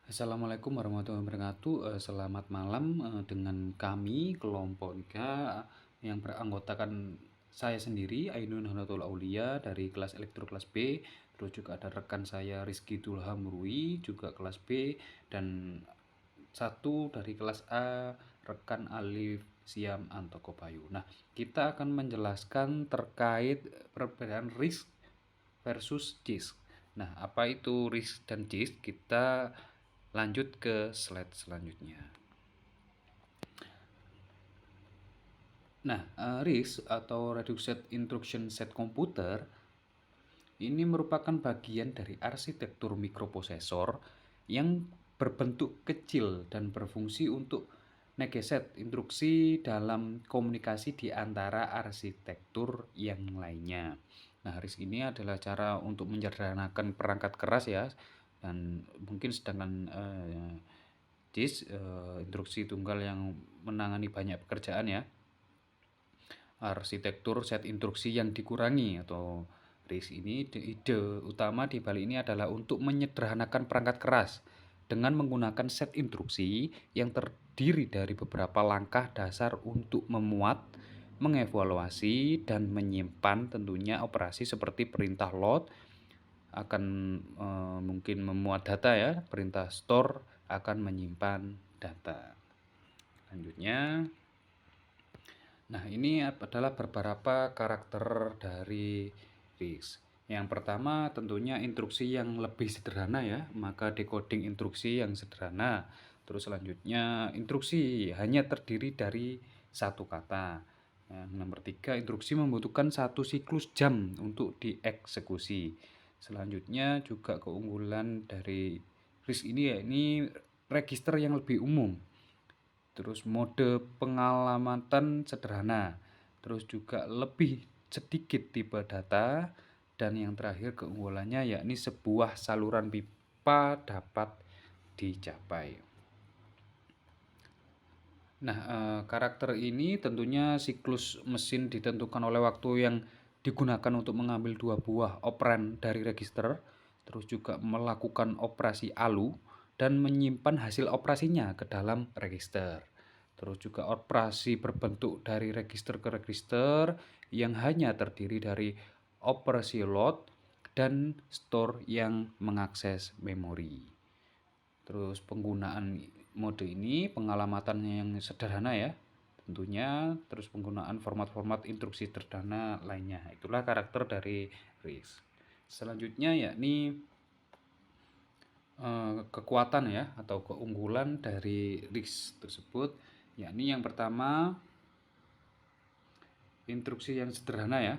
Assalamualaikum warahmatullahi wabarakatuh. Selamat malam dengan kami kelompok 3 yang beranggotakan saya sendiri Ainun Nahdlatul Aulia dari kelas Elektro kelas B. Terus juga ada rekan saya Rizky Dulham Rui juga kelas B, dan satu dari kelas A rekan Alif Siam Antoko Bayu. Nah, kita akan menjelaskan terkait perbedaan risk versus disk. Nah, apa itu risk dan disk? Kita lanjut ke slide selanjutnya. Nah, RISC atau Reduced Instruction Set Computer ini merupakan bagian dari arsitektur mikroprosesor yang berbentuk kecil dan berfungsi untuk negeset instruksi dalam komunikasi di antara arsitektur yang lainnya. Nah, RISC ini adalah cara untuk menyederhanakan perangkat keras ya, dan mungkin sedangkan disk instruksi tunggal yang menangani banyak pekerjaan ya. Arsitektur set instruksi yang dikurangi atau RISC ini, ide utama di balik ini adalah untuk menyederhanakan perangkat keras dengan menggunakan set instruksi yang terdiri dari beberapa langkah dasar untuk memuat, mengevaluasi, dan menyimpan tentunya operasi seperti perintah load akan mungkin memuat data ya, perintah store akan menyimpan data. Selanjutnya, nah ini adalah beberapa karakter dari RISC. Yang pertama tentunya instruksi yang lebih sederhana ya, maka decoding instruksi yang sederhana. Terus selanjutnya instruksi hanya terdiri dari satu kata. Yang nomor 3, instruksi membutuhkan satu siklus jam untuk dieksekusi. Selanjutnya juga keunggulan dari RISC ini ya, ini register yang lebih umum. Terus mode pengalamatan sederhana. Terus juga lebih sedikit tipe data. Dan yang terakhir keunggulannya yakni sebuah saluran pipa dapat dicapai. Nah, karakter ini tentunya siklus mesin ditentukan oleh waktu yang digunakan untuk mengambil dua buah operan dari register, terus juga melakukan operasi ALU dan menyimpan hasil operasinya ke dalam register. Terus juga operasi berbentuk dari register ke register yang hanya terdiri dari operasi load dan store yang mengakses memori. Terus penggunaan mode ini pengalamatannya yang sederhana ya tentunya, terus penggunaan format-format instruksi sederhana lainnya. Itulah karakter dari RISC. Selanjutnya yakni kekuatan ya atau keunggulan dari RISC tersebut, yakni yang pertama instruksi yang sederhana ya.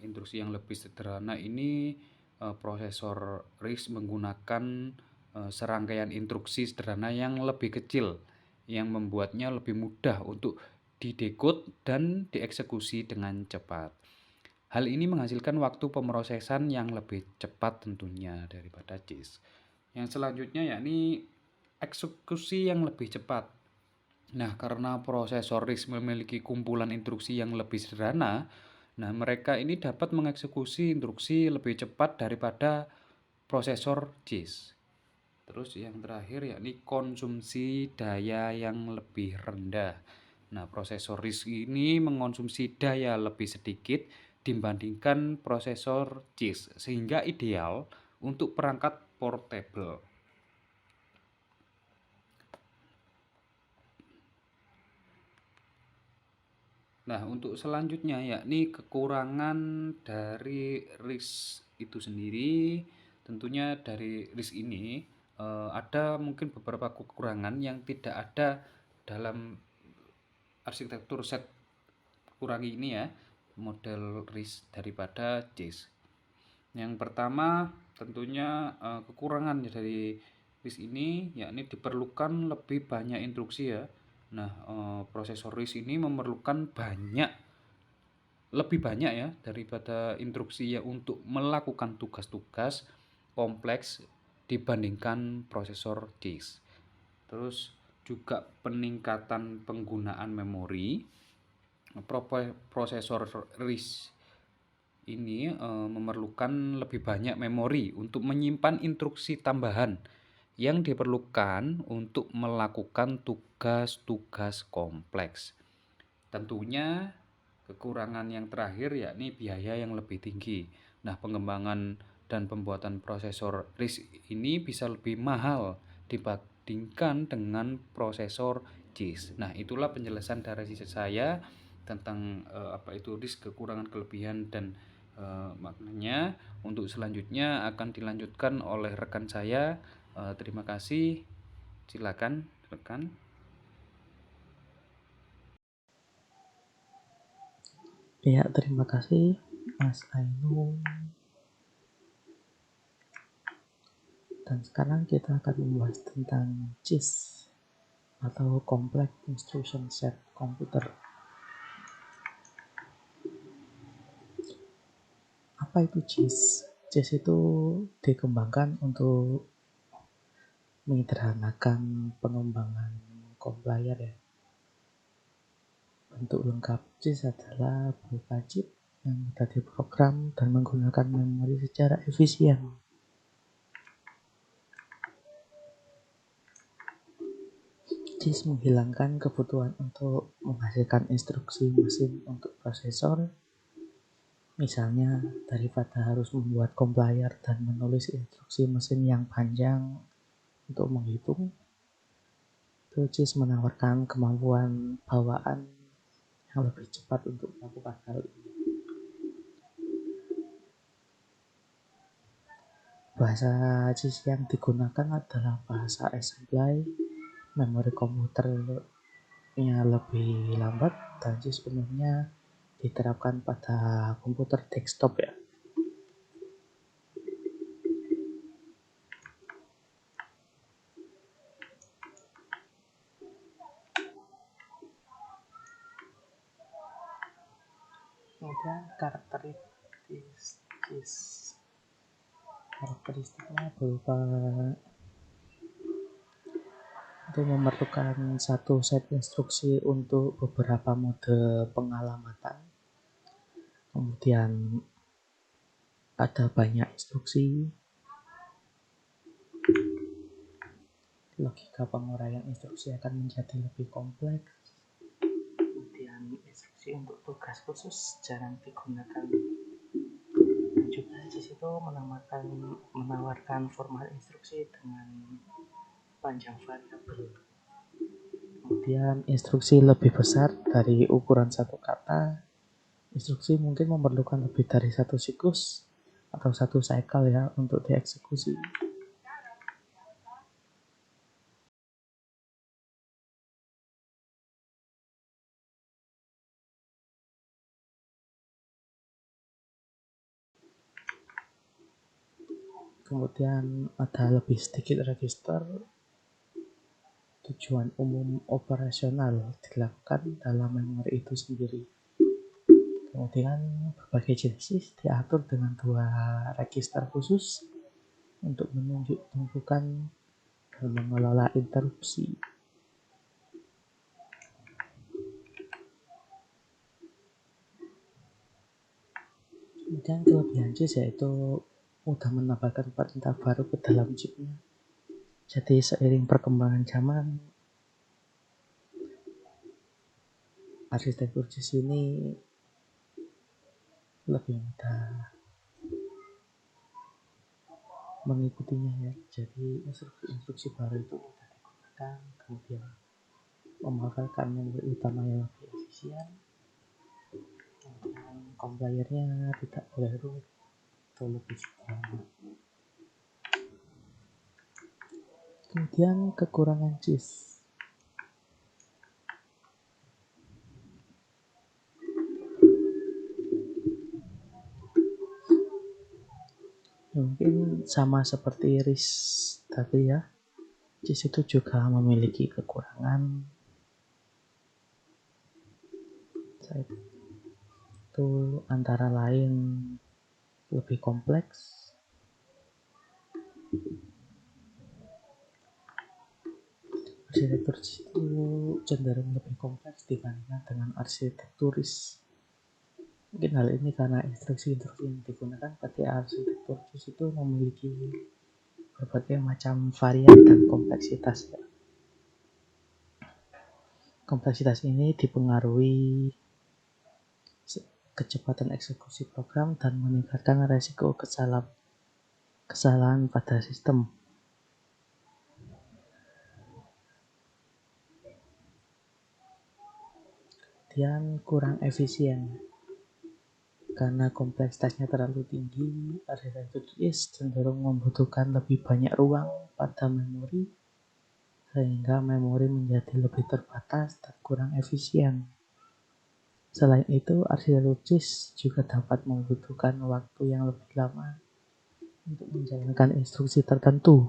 Instruksi yang lebih sederhana ini prosesor RISC menggunakan serangkaian instruksi sederhana yang lebih kecil yang membuatnya lebih mudah untuk didekode dan dieksekusi dengan cepat. Hal ini menghasilkan waktu pemrosesan yang lebih cepat tentunya daripada disk. Yang selanjutnya yakni eksekusi yang lebih cepat. Nah, karena prosesor RISC memiliki kumpulan instruksi yang lebih sederhana, nah mereka ini dapat mengeksekusi instruksi lebih cepat daripada prosesor disk. Terus yang terakhir yakni konsumsi daya yang lebih rendah. Nah, prosesor RISC ini mengonsumsi daya lebih sedikit dibandingkan prosesor disk sehingga ideal untuk perangkat portable. Nah, untuk selanjutnya yakni kekurangan dari RISC itu sendiri. Tentunya dari RISC ini ada mungkin beberapa kekurangan yang tidak ada dalam arsitektur set kurangi ini ya, model RISC daripada disk. Yang pertama tentunya kekurangan dari RISC ini yakni diperlukan lebih banyak instruksi ya. Nah, prosesor RISC ini memerlukan lebih banyak ya daripada instruksi ya untuk melakukan tugas-tugas kompleks dibandingkan prosesor disk. Terus juga peningkatan penggunaan memori. Prosesor RISC ini memerlukan lebih banyak memori untuk menyimpan instruksi tambahan yang diperlukan untuk melakukan tugas-tugas kompleks. Tentunya kekurangan yang terakhir yakni biaya yang lebih tinggi. Nah, pengembangan dan pembuatan prosesor RISC ini bisa lebih mahal dibandingkan dengan prosesor CISC. Nah, itulah penjelasan dari sisi saya tentang apa itu RISC, kekurangan, kelebihan, dan maknanya. Untuk selanjutnya akan dilanjutkan oleh rekan saya. Terima kasih. Silakan rekan. Ya, terima kasih Mas Ainul. Dan sekarang kita akan membahas tentang CIS atau Complex Instruction Set Computer. Apa itu CIS? CIS itu dikembangkan untuk menyederhanakan pengembangan compiler ya. Bentuk lengkap CIS adalah berupa chip yang mudah diprogram dan menggunakan memori secara efisien. CIS menghilangkan kebutuhan untuk menghasilkan instruksi mesin untuk prosesor. Misalnya, daripada harus membuat compiler dan menulis instruksi mesin yang panjang untuk menghitung, CIS menawarkan kemampuan bawaan yang lebih cepat untuk melakukan hal ini. Bahasa CIS yang digunakan adalah bahasa assembly. Memori komputernya lebih lambat dan CIS umumnya diterapkan pada komputer desktop ya. Kemudian karakteristiknya berupa itu memerlukan satu set instruksi untuk beberapa mode pengalamatan. Kemudian ada banyak instruksi. Logika penguraian instruksi akan menjadi lebih kompleks. Kemudian instruksi untuk tugas khusus jarang digunakan. Dan juga di situ menawarkan format instruksi dengan panjang variabel. Kemudian instruksi lebih besar dari ukuran satu kata. Instruksi mungkin memerlukan lebih dari satu siklus atau satu cycle ya untuk dieksekusi. Kemudian ada lebih sedikit register. Tujuan umum operasional dilakukan dalam memori itu sendiri. Kemudian berbagai jenis diatur dengan dua register khusus untuk menunjuk tumpukan dan mengelola interupsi. Kemudian kelebihan CIS yaitu mudah menambahkan perintah baru ke dalam chipnya. Jadi seiring perkembangan zaman, arsitektur CIS ini lebih mudah mengikutinya ya. Jadi instruksi baru itu mudah digunakan, kemudian memanfaatkan memori utama yang lebih efisien. Kemudian compilernya tidak boleh rumit atau lebih sederhana. Kemudian kekurangan CIS. Mungkin sama seperti RISC tadi ya, CIS itu juga memiliki kekurangan. Itu antara lain lebih kompleks. Arsitektur CIS itu cenderung lebih kompleks dibandingkan dengan arsitektur RISC. Mungkin hal ini karena instruksi-instruksi yang digunakan pada arsitektur CIS itu memiliki berbagai macam varian dan kompleksitas. Kompleksitas ini dipengaruhi kecepatan eksekusi program dan meningkatkan resiko kesalahan pada sistem. Kemudian kurang efisien. Karena kompleksitasnya terlalu tinggi, arsitektur disk cenderung membutuhkan lebih banyak ruang pada memori, sehingga memori menjadi lebih terbatas dan kurang efisien. Selain itu, arsitektur disk juga dapat membutuhkan waktu yang lebih lama untuk menjalankan instruksi tertentu.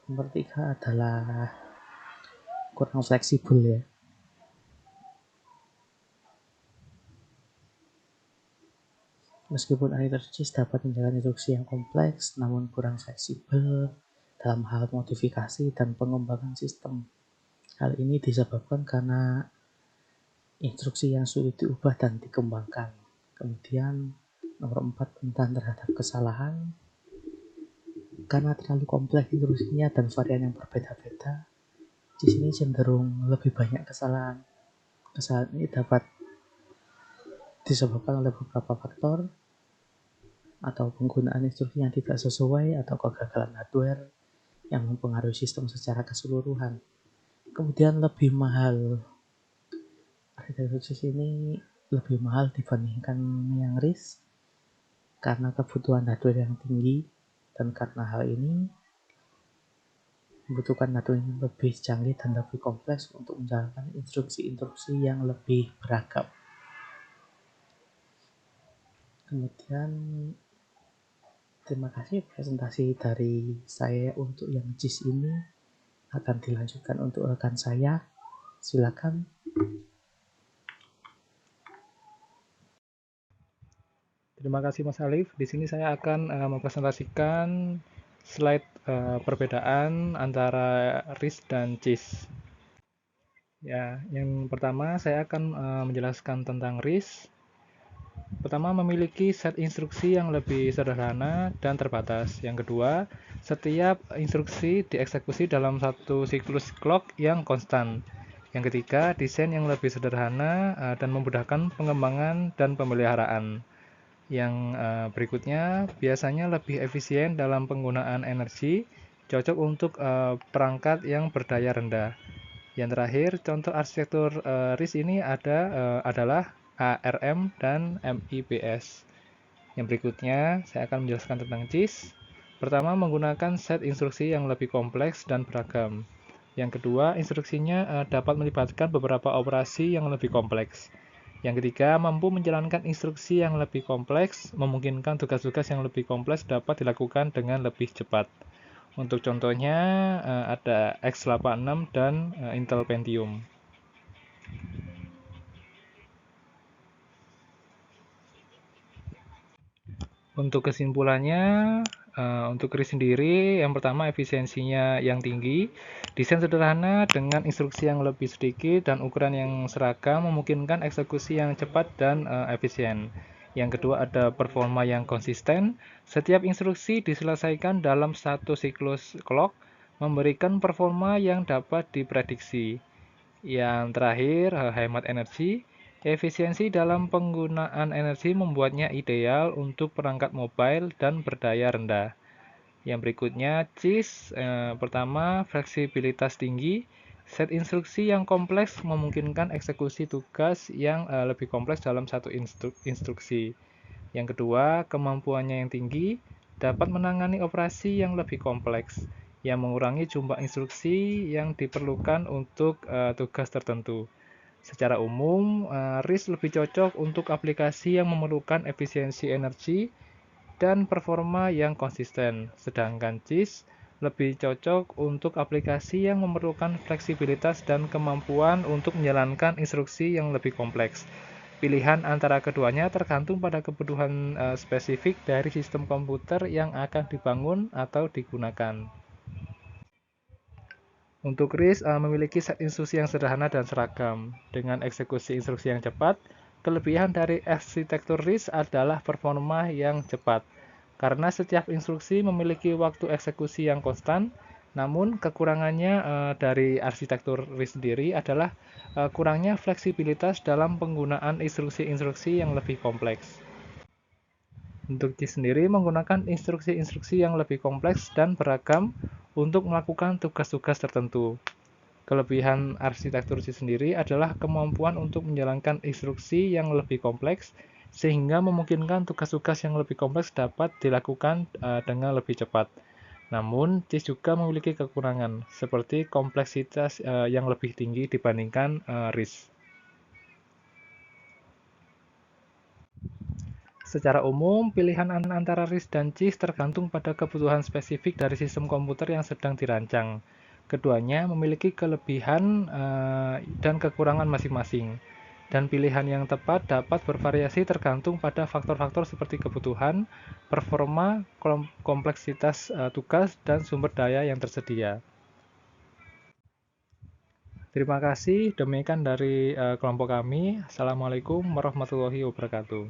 Nomor 3 adalah kurang fleksibel ya. Meskipun arsitektur disk dapat menjalankan instruksi yang kompleks, namun kurang fleksibel dalam hal modifikasi dan pengembangan sistem. Hal ini disebabkan karena instruksi yang sulit diubah dan dikembangkan. Kemudian nomor 4, rentan terhadap kesalahan. Karena terlalu kompleks instruksinya dan varian yang berbeda-beda, di sini cenderung lebih banyak kesalahan. Kesalahan ini dapat disebabkan oleh beberapa faktor, atau penggunaan instruksi yang tidak sesuai, atau kegagalan hardware yang mempengaruhi sistem secara keseluruhan. Kemudian lebih mahal. Arsitektur disk ini lebih mahal dibandingkan yang RISC karena kebutuhan hardware yang tinggi, dan karena hal ini membutuhkan hardware yang lebih canggih dan lebih kompleks untuk menjalankan instruksi-instruksi yang lebih beragam. Kemudian terima kasih, presentasi dari saya untuk yang JIS ini akan dilanjutkan untuk rekan saya. Silakan. Terima kasih Mas Alif. Di sini saya akan mempresentasikan slide perbedaan antara RISC dan JIS. Ya, yang pertama saya akan menjelaskan tentang RISC. Pertama, memiliki set instruksi yang lebih sederhana dan terbatas. Yang kedua, setiap instruksi dieksekusi dalam satu siklus clock yang konstan. Yang ketiga, desain yang lebih sederhana dan memudahkan pengembangan dan pemeliharaan. Yang berikutnya, biasanya lebih efisien dalam penggunaan energi, cocok untuk perangkat yang berdaya rendah. Yang terakhir, contoh arsitektur RISC ini adalah ARM dan MIPS. Yang berikutnya, saya akan menjelaskan tentang JIS. Pertama, menggunakan set instruksi yang lebih kompleks dan beragam. Yang kedua, instruksinya dapat melibatkan beberapa operasi yang lebih kompleks. Yang ketiga, mampu menjalankan instruksi yang lebih kompleks, memungkinkan tugas-tugas yang lebih kompleks dapat dilakukan dengan lebih cepat. Untuk contohnya ada X86 dan Intel Pentium. Untuk kesimpulannya, untuk RISC sendiri, yang pertama efisiensinya yang tinggi, desain sederhana dengan instruksi yang lebih sedikit dan ukuran yang seragam memungkinkan eksekusi yang cepat dan efisien. Yang kedua ada performa yang konsisten, setiap instruksi diselesaikan dalam satu siklus clock, memberikan performa yang dapat diprediksi. Yang terakhir, hemat energi. Efisiensi dalam penggunaan energi membuatnya ideal untuk perangkat mobile dan berdaya rendah. Yang berikutnya, JIS. Pertama, fleksibilitas tinggi. Set instruksi yang kompleks memungkinkan eksekusi tugas yang lebih kompleks dalam satu instruksi. Yang kedua, kemampuannya yang tinggi, dapat menangani operasi yang lebih kompleks, yang mengurangi jumlah instruksi yang diperlukan untuk tugas tertentu. Secara umum, RISC lebih cocok untuk aplikasi yang memerlukan efisiensi energi dan performa yang konsisten, sedangkan JIS lebih cocok untuk aplikasi yang memerlukan fleksibilitas dan kemampuan untuk menjalankan instruksi yang lebih kompleks. Pilihan antara keduanya tergantung pada kebutuhan spesifik dari sistem komputer yang akan dibangun atau digunakan. Untuk RISC memiliki set instruksi yang sederhana dan seragam. Dengan eksekusi instruksi yang cepat, kelebihan dari arsitektur RISC adalah performa yang cepat. karena setiap instruksi memiliki waktu eksekusi yang konstan. Namun kekurangannya dari arsitektur RISC sendiri adalah kurangnya fleksibilitas dalam penggunaan instruksi-instruksi yang lebih kompleks. Untuk C sendiri menggunakan instruksi-instruksi yang lebih kompleks dan beragam untuk melakukan tugas-tugas tertentu. Kelebihan arsitektur C sendiri adalah kemampuan untuk menjalankan instruksi yang lebih kompleks, sehingga memungkinkan tugas-tugas yang lebih kompleks dapat dilakukan dengan lebih cepat. Namun, C juga memiliki kekurangan, seperti kompleksitas yang lebih tinggi dibandingkan RISC. Secara umum, pilihan antara RISC dan CISC tergantung pada kebutuhan spesifik dari sistem komputer yang sedang dirancang. Keduanya memiliki kelebihan dan kekurangan masing-masing. Dan pilihan yang tepat dapat bervariasi tergantung pada faktor-faktor seperti kebutuhan, performa, kompleksitas tugas, dan sumber daya yang tersedia. Terima kasih, demikian dari kelompok kami. Assalamualaikum warahmatullahi wabarakatuh.